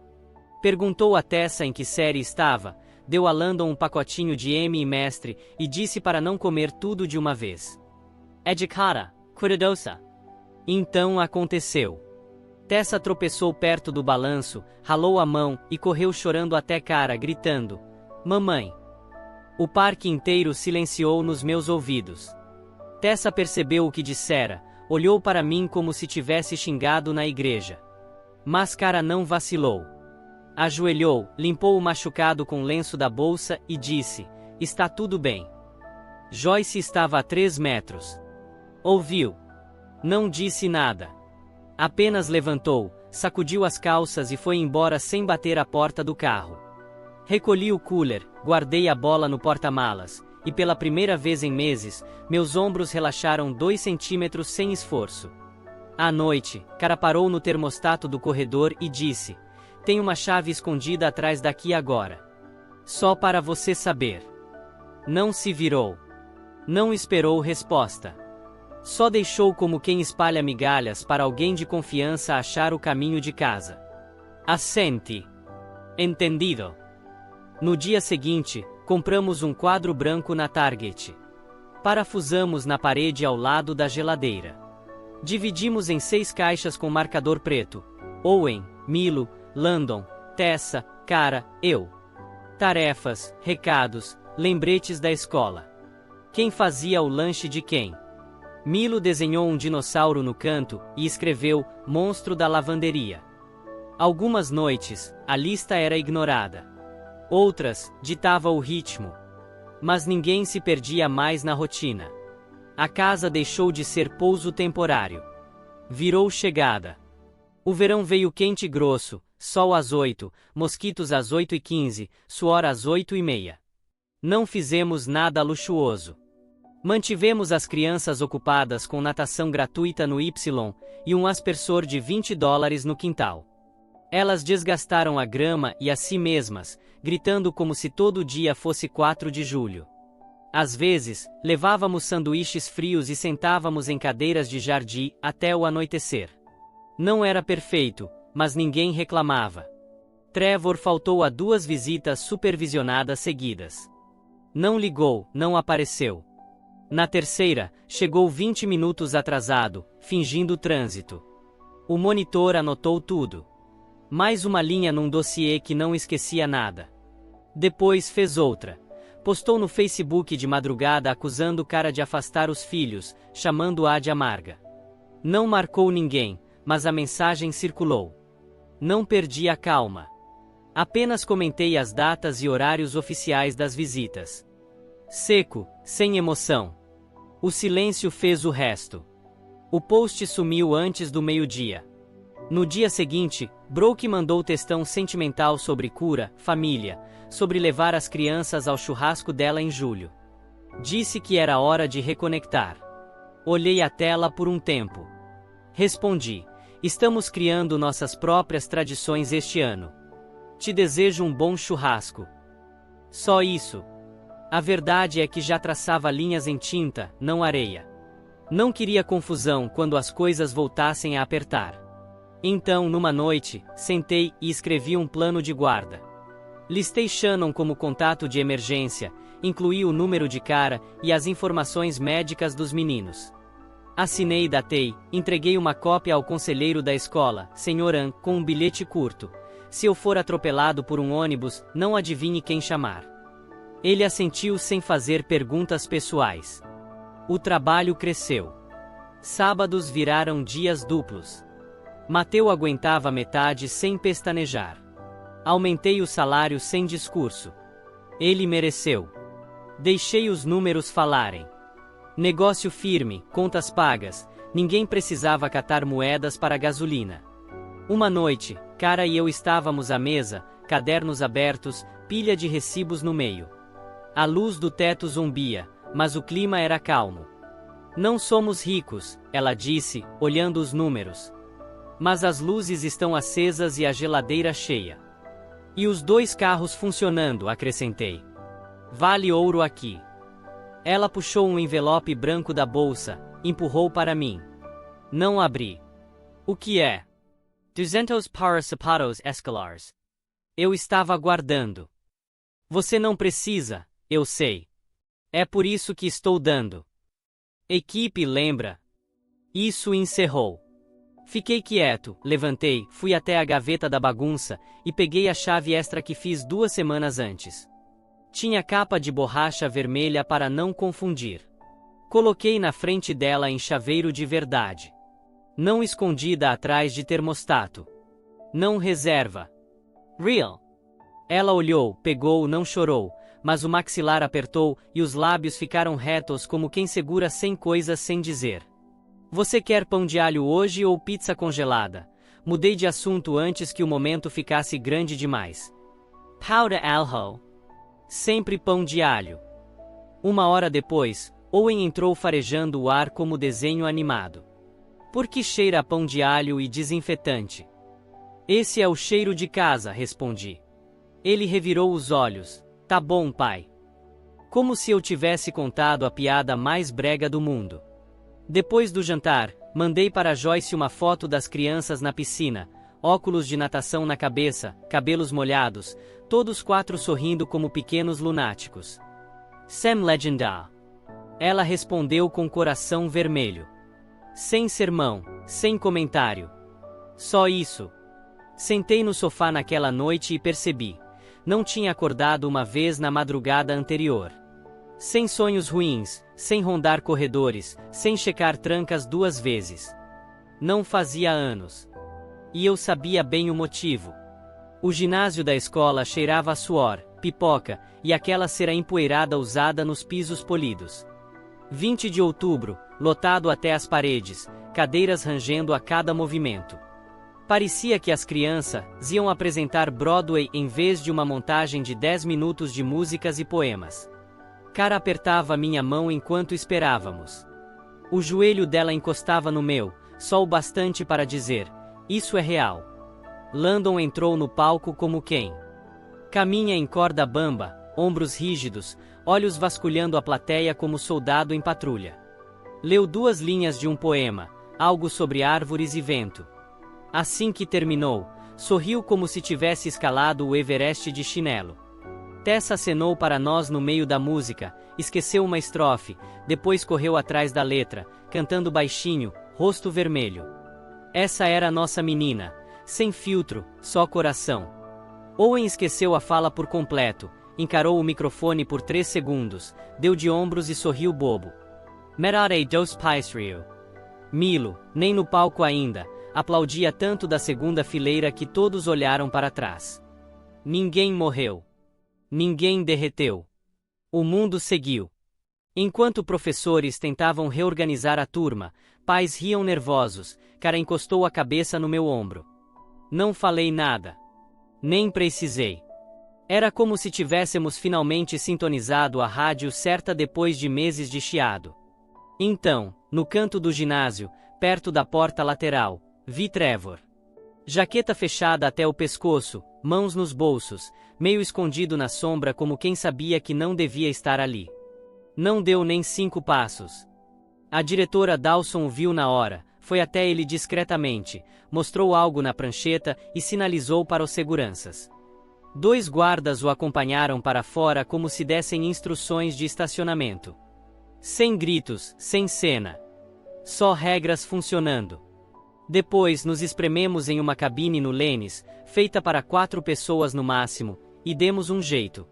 Perguntou a Tessa em que série estava, deu a Landon um pacotinho de M e Mestre e disse para não comer tudo de uma vez. Educada, cuidadosa. Então aconteceu. Tessa tropeçou perto do balanço, ralou a mão e correu chorando até Cara, gritando: Mamãe! O parque inteiro silenciou nos meus ouvidos. Tessa percebeu o que dissera, olhou para mim como se tivesse xingado na igreja. Mas Cara não vacilou. Ajoelhou, limpou o machucado com o lenço da bolsa e disse: Está tudo bem. Joyce estava a 3 metros. Ouviu. Não disse nada. Apenas levantou, sacudiu as calças e foi embora sem bater a porta do carro. Recolhi o cooler, guardei a bola no porta-malas, e pela primeira vez em meses, meus ombros relaxaram 2 centímetros sem esforço. À noite, Cara parou no termostato do corredor e disse: Tem uma chave escondida atrás daqui agora. Só para você saber. Não se virou. Não esperou resposta. Só deixou como quem espalha migalhas para alguém de confiança achar o caminho de casa. Assente. Entendido. No dia seguinte, compramos um quadro branco na Target. Parafusamos na parede ao lado da geladeira. Dividimos em 6 caixas com marcador preto. Owen, Milo, Landon, Tessa, Cara, eu. Tarefas, recados, lembretes da escola. Quem fazia o lanche de quem? Milo desenhou um dinossauro no canto e escreveu Monstro da Lavanderia. Algumas noites, a lista era ignorada. Outras, ditava o ritmo. Mas ninguém se perdia mais na rotina. A casa deixou de ser pouso temporário. Virou chegada. O verão veio quente e grosso, sol às 8, mosquitos às 8h15, suor às 8h30. Não fizemos nada luxuoso. Mantivemos as crianças ocupadas com natação gratuita no Y e um aspersor de $20 no quintal. Elas desgastaram a grama e a si mesmas, gritando como se todo dia fosse 4 de julho. Às vezes, levávamos sanduíches frios e sentávamos em cadeiras de jardim até o anoitecer. Não era perfeito, mas ninguém reclamava. Trevor faltou a 2 visitas supervisionadas seguidas. Não ligou, não apareceu. Na terceira, chegou 20 minutos atrasado, fingindo trânsito. O monitor anotou tudo. Mais uma linha num dossiê que não esquecia nada. Depois fez outra. Postou no Facebook de madrugada acusando Cara de afastar os filhos, chamando-a de amarga. Não marcou ninguém, mas a mensagem circulou. Não perdi a calma. Apenas comentei as datas e horários oficiais das visitas. Seco, sem emoção. O silêncio fez o resto. O post sumiu antes do meio-dia. No dia seguinte, Brooke mandou textão sentimental sobre cura, família, sobre levar as crianças ao churrasco dela em julho. Disse que era hora de reconectar. Olhei a tela por um tempo. Respondi: Estamos criando nossas próprias tradições este ano. Te desejo um bom churrasco. Só isso. A verdade é que já traçava linhas em tinta, não areia. Não queria confusão quando as coisas voltassem a apertar. Então, numa noite, sentei e escrevi um plano de guarda. Listei Shannon como contato de emergência, incluí o número de Cara e as informações médicas dos meninos. Assinei e datei, entreguei uma cópia ao conselheiro da escola, Sr. An, com um bilhete curto. Se eu for atropelado por um ônibus, não adivinhe quem chamar. Ele assentiu sem fazer perguntas pessoais. O trabalho cresceu. Sábados viraram dias duplos. Mateu aguentava metade sem pestanejar. Aumentei o salário sem discurso. Ele mereceu. Deixei os números falarem. Negócio firme, contas pagas, ninguém precisava catar moedas para gasolina. Uma noite, Cara e eu estávamos à mesa, cadernos abertos, pilha de recibos no meio. A luz do teto zumbia, mas o clima era calmo. Não somos ricos, ela disse, olhando os números. Mas as luzes estão acesas e a geladeira cheia. E os 2 carros funcionando, acrescentei. Vale ouro aqui. Ela puxou um envelope branco da bolsa, empurrou para mim. Não abri. O que é? 200 para sapatos escolares. Eu estava aguardando. Você não precisa, eu sei. É por isso que estou dando. Equipe lembra. Isso encerrou. Fiquei quieto, levantei, fui até a gaveta da bagunça e peguei a chave extra que fiz 2 semanas antes. Tinha capa de borracha vermelha para não confundir. Coloquei na frente dela em chaveiro de verdade. Não escondida atrás de termostato. Não reserva. Real. Ela olhou, pegou, não chorou, mas o maxilar apertou e os lábios ficaram retos como quem segura 100 coisas sem dizer. Você quer pão de alho hoje ou pizza congelada? Mudei de assunto antes que o momento ficasse grande demais. Powder alho. Sempre pão de alho. 1 hora depois, Owen entrou farejando o ar como desenho animado. Por que cheira a pão de alho e desinfetante? Esse é o cheiro de casa, respondi. Ele revirou os olhos. Tá bom, pai. Como se eu tivesse contado a piada mais brega do mundo. Depois do jantar, mandei para Joyce uma foto das crianças na piscina, óculos de natação na cabeça, cabelos molhados, todos 4 sorrindo como pequenos lunáticos. Sam Legenda. Ela respondeu com coração vermelho. Sem sermão, sem comentário. Só isso. Sentei no sofá naquela noite e percebi. Não tinha acordado uma vez na madrugada anterior. Sem sonhos ruins, sem rondar corredores, sem checar trancas 2 vezes. Não fazia anos. E eu sabia bem o motivo. O ginásio da escola cheirava a suor, pipoca, e aquela cera empoeirada usada nos pisos polidos. 20 de outubro, lotado até as paredes, cadeiras rangendo a cada movimento. Parecia que as crianças iam apresentar Broadway em vez de uma montagem de 10 minutos de músicas e poemas. Cara apertava minha mão enquanto esperávamos. O joelho dela encostava no meu, só o bastante para dizer, isso é real. Landon entrou no palco como quem caminha em corda bamba, ombros rígidos, olhos vasculhando a plateia como soldado em patrulha. Leu 2 linhas de um poema, algo sobre árvores e vento. Assim que terminou, sorriu como se tivesse escalado o Everest de chinelo. Tessa acenou para nós no meio da música, esqueceu uma estrofe, depois correu atrás da letra, cantando baixinho, rosto vermelho. Essa era a nossa menina, sem filtro, só coração. Owen esqueceu a fala por completo, encarou o microfone por 3 segundos, deu de ombros e sorriu bobo. Merare dos pais Rio. Milo, nem no palco ainda, aplaudia tanto da segunda fileira que todos olharam para trás. Ninguém morreu. Ninguém derreteu. O mundo seguiu. Enquanto professores tentavam reorganizar a turma, pais riam nervosos, cara encostou a cabeça no meu ombro. Não falei nada. Nem precisei. Era como se tivéssemos finalmente sintonizado a rádio certa depois de meses de chiado. Então, no canto do ginásio, perto da porta lateral, vi Trevor. Jaqueta fechada até o pescoço, mãos nos bolsos, meio escondido na sombra como quem sabia que não devia estar ali. Não deu nem 5 passos. A diretora Dawson o viu na hora, foi até ele discretamente, mostrou algo na prancheta e sinalizou para os seguranças. 2 guardas o acompanharam para fora como se dessem instruções de estacionamento. Sem gritos, sem cena. Só regras funcionando. Depois nos esprememos em uma cabine no Lennes, feita para 4 pessoas no máximo, e demos um jeito.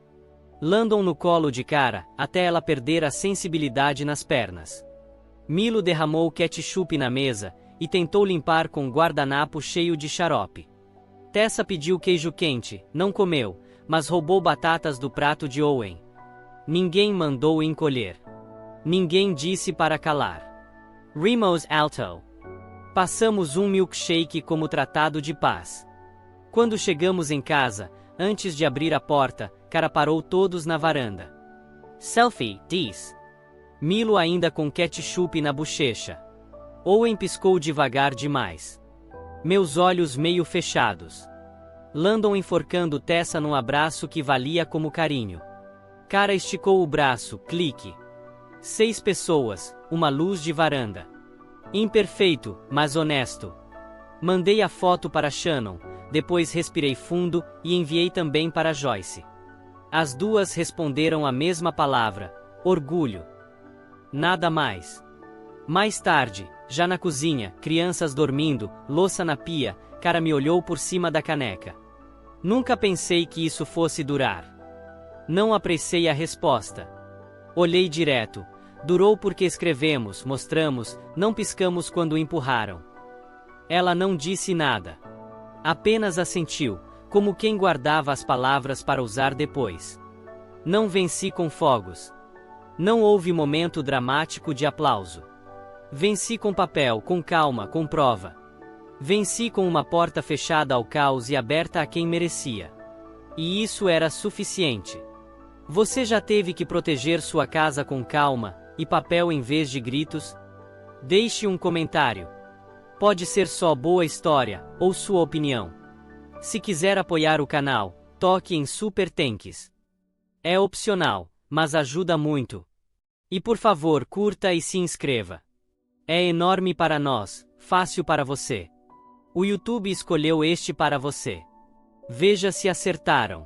Landon no colo de cara, até ela perder a sensibilidade nas pernas. Milo derramou ketchup na mesa, e tentou limpar com um guardanapo cheio de xarope. Tessa pediu queijo quente, não comeu, mas roubou batatas do prato de Owen. Ninguém mandou encolher. Ninguém disse para calar. Rimos alto. Passamos um milkshake como tratado de paz. Quando chegamos em casa, antes de abrir a porta, cara parou todos na varanda. Selfie, diz. Milo ainda com ketchup na bochecha. Owen piscou devagar demais. Meus olhos meio fechados. Landon enforcando Tessa num abraço que valia como carinho. Cara esticou o braço, clique. 6 pessoas, uma luz de varanda. Imperfeito, mas honesto. Mandei a foto para Shannon, depois respirei fundo e enviei também para Joyce. As 2 responderam a mesma palavra, orgulho. Nada mais. Mais tarde, já na cozinha, crianças dormindo, louça na pia, Cara me olhou por cima da caneca. Nunca pensei que isso fosse durar. Não apressei a resposta. Olhei direto. Durou porque escrevemos, mostramos, não piscamos quando empurraram. Ela não disse nada. Apenas assentiu, como quem guardava as palavras para usar depois. Não venci com fogos. Não houve momento dramático de aplauso. Venci com papel, com calma, com prova. Venci com uma porta fechada ao caos e aberta a quem merecia. E isso era suficiente. Você já teve que proteger sua casa com calma e papel em vez de gritos? Deixe um comentário. Pode ser só boa história ou sua opinião. Se quiser apoiar o canal, toque em Super Thanks. É opcional, mas ajuda muito. E por favor, curta e se inscreva. É enorme para nós, fácil para você. O YouTube escolheu este para você. Veja se acertaram.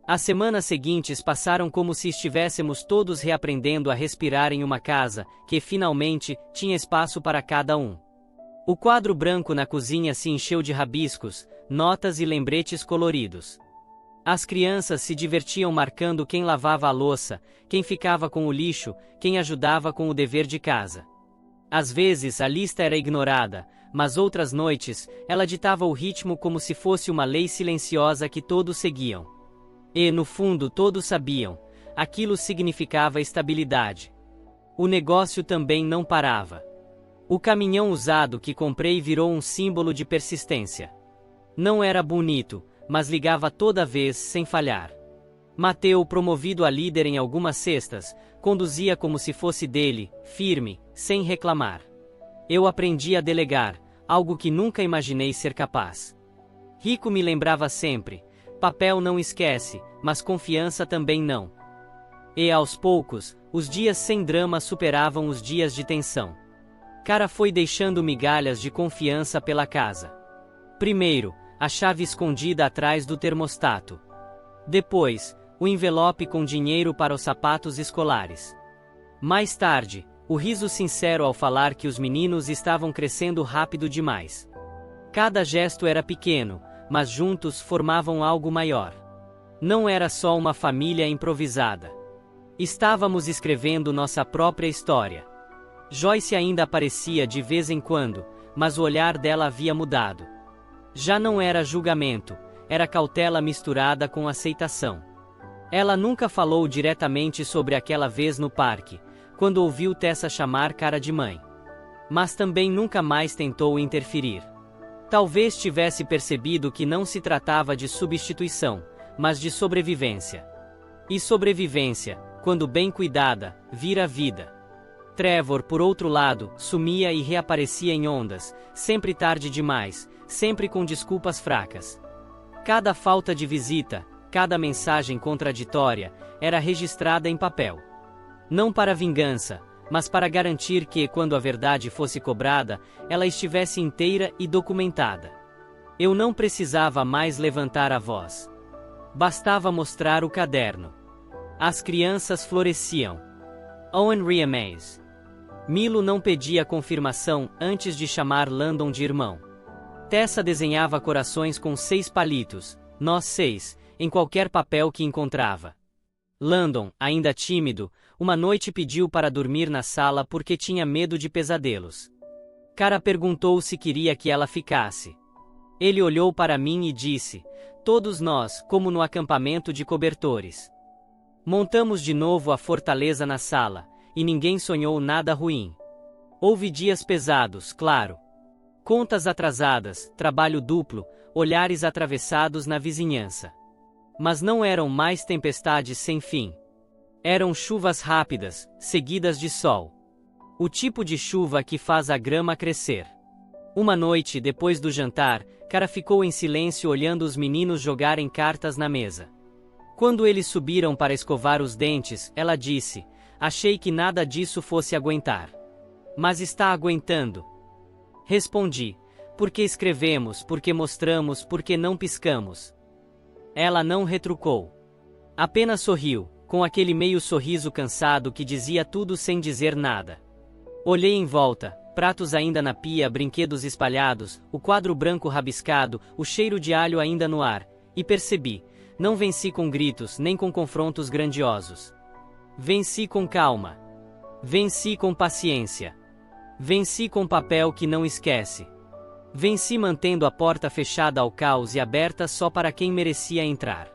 As semanas seguintes passaram como se estivéssemos todos reaprendendo a respirar em uma casa, que finalmente tinha espaço para cada um. O quadro branco na cozinha se encheu de rabiscos, notas e lembretes coloridos. As crianças se divertiam marcando quem lavava a louça, quem ficava com o lixo, quem ajudava com o dever de casa. Às vezes a lista era ignorada, mas outras noites, ela ditava o ritmo como se fosse uma lei silenciosa que todos seguiam. E, no fundo, todos sabiam, aquilo significava estabilidade. O negócio também não parava. O caminhão usado que comprei virou um símbolo de persistência. Não era bonito, mas ligava toda vez sem falhar. Mateu, promovido a líder em algumas cestas, conduzia como se fosse dele, firme, sem reclamar. Eu aprendi a delegar, algo que nunca imaginei ser capaz. Rico me lembrava sempre, papel não esquece, mas confiança também não. E aos poucos, os dias sem drama superavam os dias de tensão. Cara foi deixando migalhas de confiança pela casa. Primeiro, a chave escondida atrás do termostato. Depois, o envelope com dinheiro para os sapatos escolares. Mais tarde, o riso sincero ao falar que os meninos estavam crescendo rápido demais. Cada gesto era pequeno, mas juntos formavam algo maior. Não era só uma família improvisada. Estávamos escrevendo nossa própria história. Joyce ainda aparecia de vez em quando, mas o olhar dela havia mudado. Já não era julgamento, era cautela misturada com aceitação. Ela nunca falou diretamente sobre aquela vez no parque, quando ouviu Tessa chamar Cara de mãe. Mas também nunca mais tentou interferir. Talvez tivesse percebido que não se tratava de substituição, mas de sobrevivência. E sobrevivência, quando bem cuidada, vira vida. Trevor, por outro lado, sumia e reaparecia em ondas, sempre tarde demais, sempre com desculpas fracas. Cada falta de visita, cada mensagem contraditória, era registrada em papel. Não para vingança, mas para garantir que, quando a verdade fosse cobrada, ela estivesse inteira e documentada. Eu não precisava mais levantar a voz. Bastava mostrar o caderno. As crianças floresciam. Owen Riamese. Milo não pedia confirmação antes de chamar Landon de irmão. Tessa desenhava corações com 6 palitos, nós 6, em qualquer papel que encontrava. Landon, ainda tímido, uma noite pediu para dormir na sala porque tinha medo de pesadelos. Cara perguntou se queria que ela ficasse. Ele olhou para mim e disse, todos nós, como no acampamento de cobertores. Montamos de novo a fortaleza na sala, e ninguém sonhou nada ruim. Houve dias pesados, claro. Contas atrasadas, trabalho duplo, olhares atravessados na vizinhança. Mas não eram mais tempestades sem fim. Eram chuvas rápidas, seguidas de sol. O tipo de chuva que faz a grama crescer. Uma noite, depois do jantar, Cara ficou em silêncio olhando os meninos jogarem cartas na mesa. Quando eles subiram para escovar os dentes, ela disse, achei que nada disso fosse aguentar. Mas está aguentando. Respondi, porque escrevemos, porque mostramos, porque não piscamos. Ela não retrucou. Apenas sorriu, com aquele meio sorriso cansado que dizia tudo sem dizer nada. Olhei em volta, pratos ainda na pia, brinquedos espalhados, o quadro branco rabiscado, o cheiro de alho ainda no ar, e percebi, não venci com gritos nem com confrontos grandiosos. Venci com calma. Venci com paciência. Venci com papel que não esquece. Venci mantendo a porta fechada ao caos e aberta só para quem merecia entrar.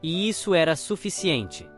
E isso era suficiente.